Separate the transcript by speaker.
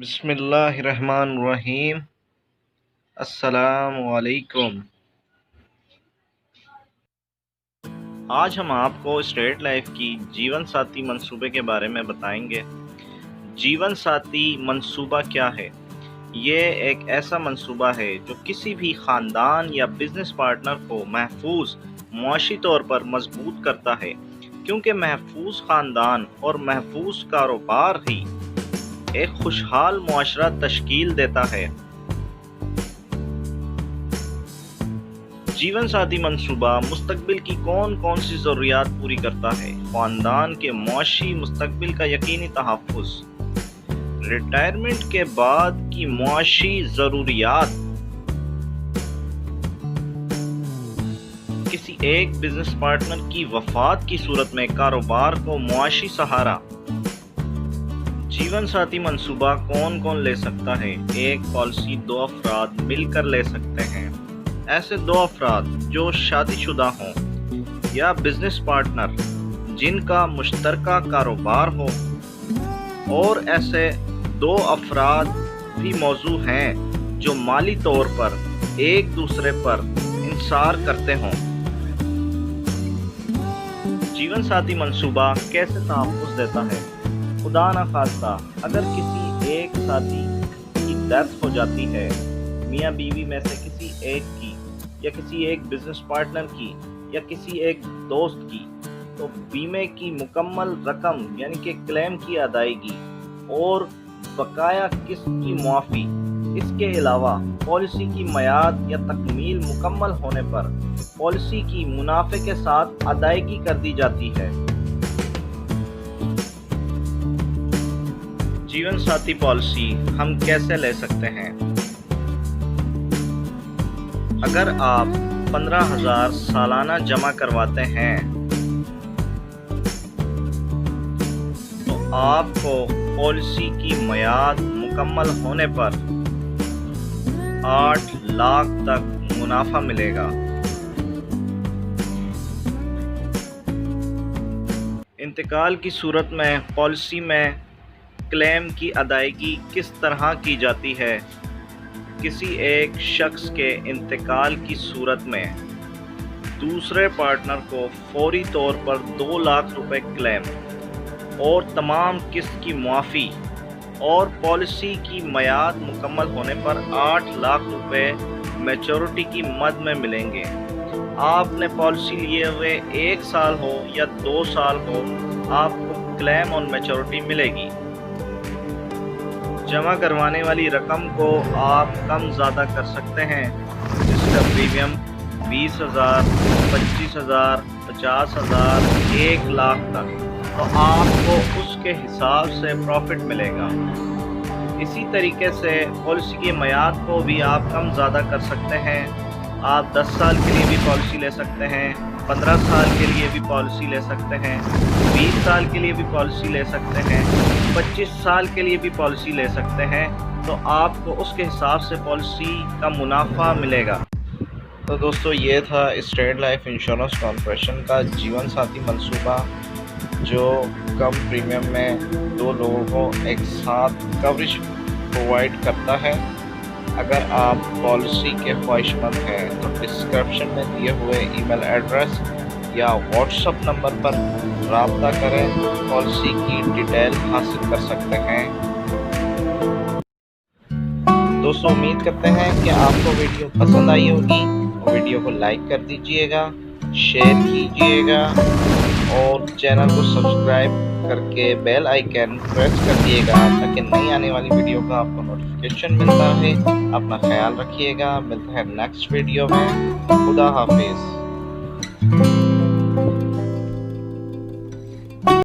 Speaker 1: بسم اللہ الرحمن الرحیم۔ السلام علیکم۔ آج ہم آپ کو اسٹریٹ لائف کی جیون ساتھی منصوبے کے بارے میں بتائیں گے۔ جیون ساتھی منصوبہ کیا ہے؟ یہ ایک ایسا منصوبہ ہے جو کسی بھی خاندان یا بزنس پارٹنر کو محفوظ معاشی طور پر مضبوط کرتا ہے، کیونکہ محفوظ خاندان اور محفوظ کاروبار ہی ایک خوشحال معاشرہ تشکیل دیتا ہے۔ جیون ساتھی منصوبہ مستقبل کی کون کون سی ضروریات پوری کرتا ہے؟ خاندان کے معاشی مستقبل کا یقینی تحفظ، ریٹائرمنٹ کے بعد کی معاشی ضروریات، کسی ایک بزنس پارٹنر کی وفات کی صورت میں کاروبار کو معاشی سہارا۔ جیون ساتھی منصوبہ کون کون لے سکتا ہے؟ ایک پالیسی 2 افراد مل کر لے سکتے ہیں۔ ایسے 2 افراد جو شادی شدہ ہوں یا بزنس پارٹنر جن کا مشترکہ کاروبار ہو، اور ایسے 2 افراد بھی موضوع ہیں جو مالی طور پر ایک دوسرے پر انحصار کرتے ہوں۔ جیون ساتھی منصوبہ کیسے تحفظ دیتا ہے؟ خدا نہ خواستہ اگر کسی ایک ساتھی کی ڈیتھ ہو جاتی ہے، میاں بیوی میں سے کسی ایک کی، یا کسی ایک بزنس پارٹنر کی، یا کسی ایک دوست کی، تو بیمے کی مکمل رقم یعنی کہ کلیم کی ادائیگی اور بقایا قسط کی معافی، اس کے علاوہ پالیسی کی میعاد یا تکمیل مکمل ہونے پر پالیسی کی منافع کے ساتھ ادائیگی کر دی جاتی ہے۔ جیون ساتھی پالیسی ہم کیسے لے سکتے ہیں؟ اگر آپ 15,000 سالانہ جمع کرواتے ہیں تو آپ کو پالیسی کی میعاد مکمل ہونے پر 8 لاکھ تک منافع ملے گا۔ انتقال کی صورت میں پالیسی میں کلیم کی ادائیگی کس طرح کی جاتی ہے؟ کسی ایک شخص کے انتقال کی صورت میں دوسرے پارٹنر کو فوری طور پر 2 لاکھ روپے کلیم اور تمام قسط کی معافی، اور پالیسی کی میعاد مکمل ہونے پر 8 لاکھ روپے میچورٹی کی مد میں ملیں گے۔ آپ نے پالیسی لیے ہوئے 1 سال ہو یا 2 سال ہو، آپ کو کلیم اور میچورٹی ملے گی۔ جمع کروانے والی رقم کو آپ کم زیادہ کر سکتے ہیں، جس کا پریمیم 20,000، 25,000، 50,000، 1 لاکھ تک، تو آپ کو اس کے حساب سے پروفٹ ملے گا۔ اسی طریقے سے پالیسی کی میعاد کو بھی آپ کم زیادہ کر سکتے ہیں۔ آپ 10 سال کے لیے بھی پالیسی لے سکتے ہیں، 15 سال کے لیے بھی پالیسی لے سکتے ہیں، 20 سال کے لیے بھی پالیسی لے سکتے ہیں، 25 سال کے لیے بھی پالیسی لے سکتے ہیں، تو آپ کو اس کے حساب سے پالیسی کا منافع ملے گا۔ تو دوستو، یہ تھا اسٹیٹ لائف انشورنس کارپوریشن کا جیون ساتھی منصوبہ، جو کم پریمیم میں 2 لوگوں کو ایک ساتھ کوریج پرووائڈ کرتا ہے۔ اگر آپ پالیسی کے خواہش مند ہیں تو ڈسکرپشن میں دیے ہوئے ای میل ایڈریس یا واٹس ایپ نمبر پر رابطہ کریں، پالیسی کی ڈیٹیل حاصل کر سکتے ہیں۔ دوستو، امید کرتے ہیں کہ آپ کو ویڈیو پسند آئی ہوگی۔ ویڈیو کو لائک کر دیجئے گا، شیئر کیجئے گا، اور چینل کو سبسکرائب کر کے بیل آئیکن پریس کر دیے گا تاکہ نئی آنے والی ویڈیو کا آپ کو نوٹیفیکیشن ملتا رہے۔ اپنا خیال رکھیے گا، ملتے ہیں نیکسٹ ویڈیو میں۔ خدا حافظ۔